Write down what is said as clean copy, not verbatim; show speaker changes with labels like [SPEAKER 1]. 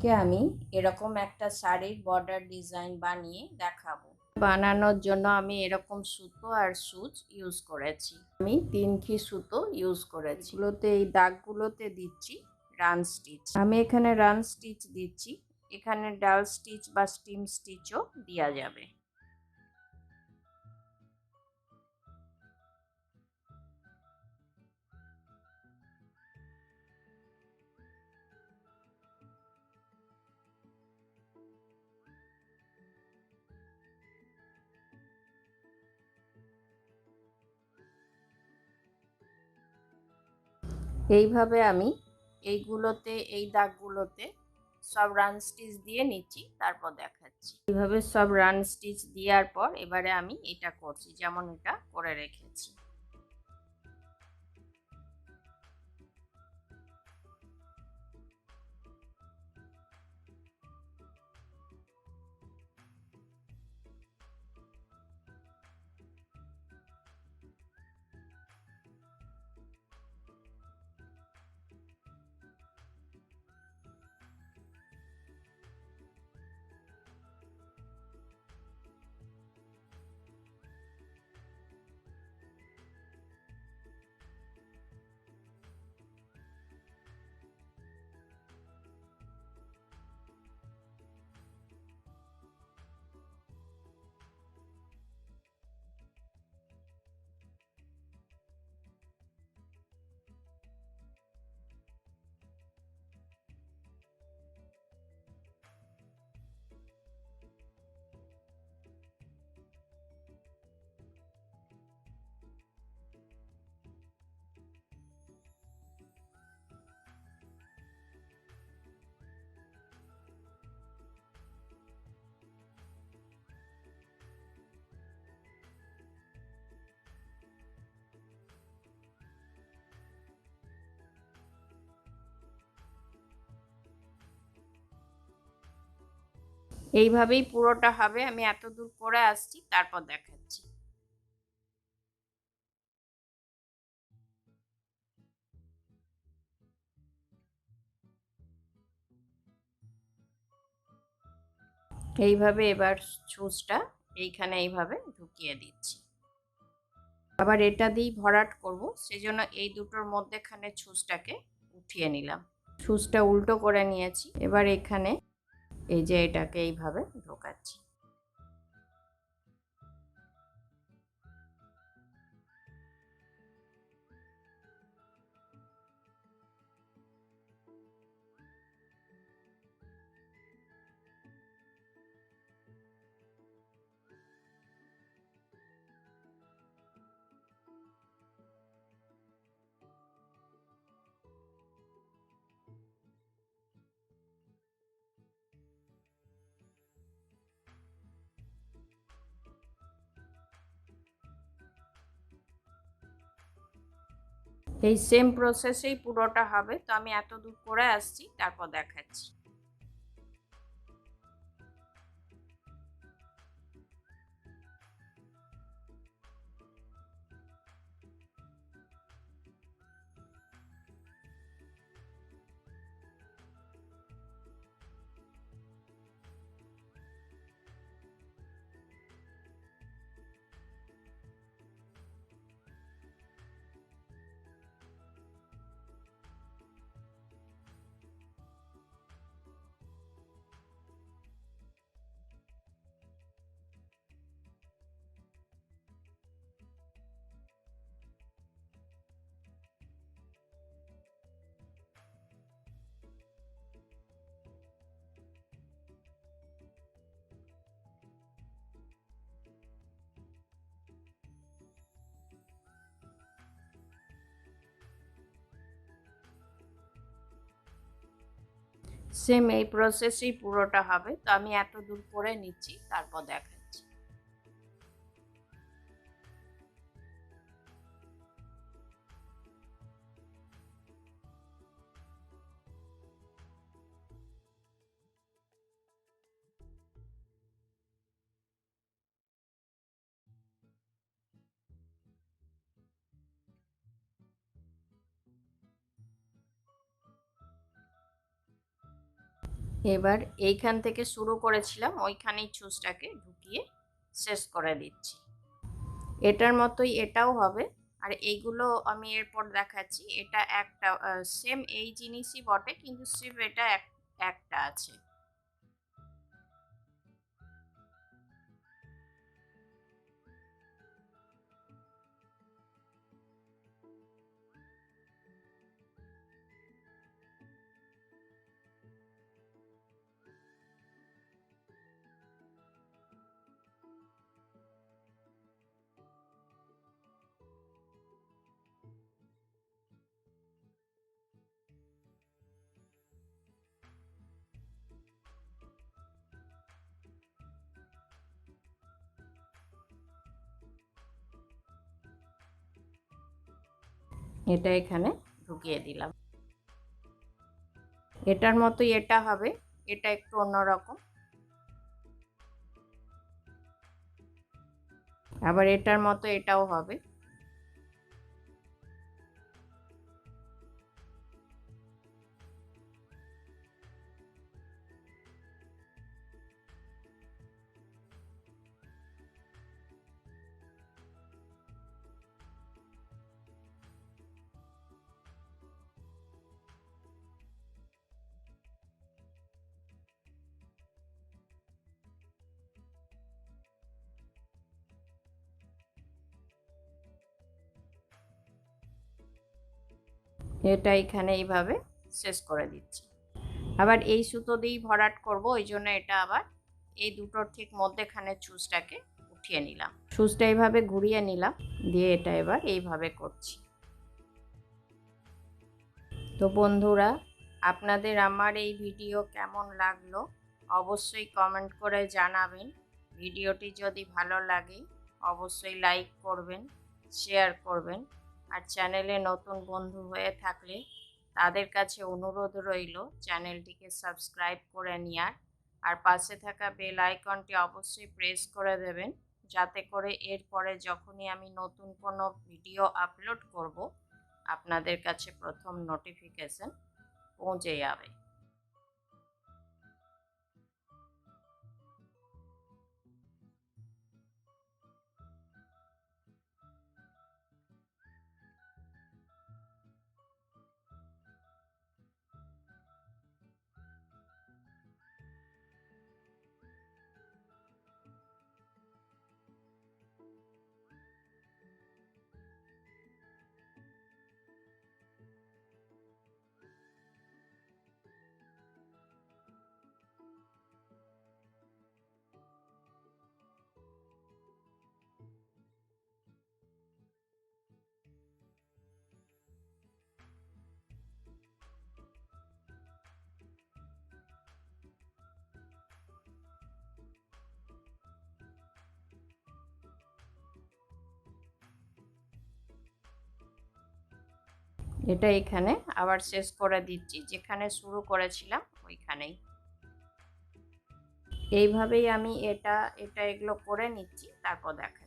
[SPEAKER 1] আজকে আমি এরকম একটা শাড়ির বর্ডার ডিজাইন বানিয়ে দেখাবো। বানানোর জন্য আমি এরকম সুতো আর সুচ ইউজ করেছি। আমি 3 সুতো ইউজ করেছি। এগুলোতে এই দাগগুলোতে দিচ্ছি রান স্টিচ। আমি এখানে রান স্টিচ দিচ্ছি। এখানে ডাল স্টিচ বা স্টিম স্টিচও দেওয়া যাবে। এইভাবে আমি এই দাগগুলোতে সব রান স্টিচ দিয়ে নিচ্ছি, তারপর দেখাচ্ছি। এইভাবে সব রান স্টিচ দেওয়ার পর এবারে আমি এটা করছি, যেমন এটা করে রেখেছি। এইভাবেই পুরোটা হবে। আমি এত দূর করে আসছি, তারপর দেখাচ্ছি। এইভাবে এবার ছুঁচটা এইখানে এইভাবে ঢুকিয়ে দিচ্ছি। আবার এটা দিয়েই ভরাট করব, সেজন্য এই দুটোর মধ্যেখানে ছুঁচটাকে উঠিয়ে নিলাম। ছুঁচটা উল্টো করে নিয়েছি। এবার এখানে এই যে এটাকে এইভাবে ঢোকাচ্ছি। এই সেম প্রসেসেই পুরোটা হবে। তো আমি এত দূর করে আসছি, তারপর দেখাচ্ছি। সেম এই প্রসেসেই পুরোটা হবে। তো আমি এত দূর করে নিচ্ছি, তারপর দেখাচ্ছি। এবার এইখান থেকে শুরু করেছিলাম ওইখানেই ছুঁচটাকে ঢুকিয়ে শেষ করে দিচ্ছি। এটার মতোই এটাও হবে। আর এইগুলো আমি এরপর দেখাচ্ছি। এটা একটা সেম এই জিনিসই বটে, কিন্তু সির্ফ এটা একটা আছে। এটা এখানে ঢুকিয়ে দিলাম। এটার মতোই এটা হবে, এটা একটু অন্যরকম। আবার এটার মতো এটাও হবে। এটা এখানে এইভাবে শেষ করে দিচ্ছি। আবার এই সুতো দিয়েই ভরাট করব, ওই জন্য এটা আবার এই দুটোর ঠিক মধ্যেখানে ছুঁচটাকে উঠিয়ে নিলাম, ছুঁচটা এইভাবে ঘুরিয়ে নিলাম, দিয়ে এটা এবার এইভাবে করছি। তো বন্ধুরা, আপনাদের আমার এই ভিডিও কেমন লাগলো অবশ্যই কমেন্ট করে জানাবেন। ভিডিওটি যদি ভালো লাগে অবশ্যই লাইক করবেন, শেয়ার করবেন। আর চ্যানেলে নতুন বন্ধু হয়ে থাকলে তাদের কাছে অনুরোধ রইল চ্যানেলটিকে সাবস্ক্রাইব করে নেওয়ার। আর পাশে থাকা বেল আইকনটি অবশ্যই প্রেস করে দেবেন, যাতে করে এরপরে যখনই আমি নতুন কোনো ভিডিও আপলোড করব আপনাদের কাছে প্রথম নোটিফিকেশন পৌঁছে যাবে। এটা এখানে আবার শেষ করে দিচ্ছি, যেখানে শুরু করেছিলাম ওইখানেই। এইভাবেই আমি এটা এগুলো করে নিচ্ছি, তারপর দেখা।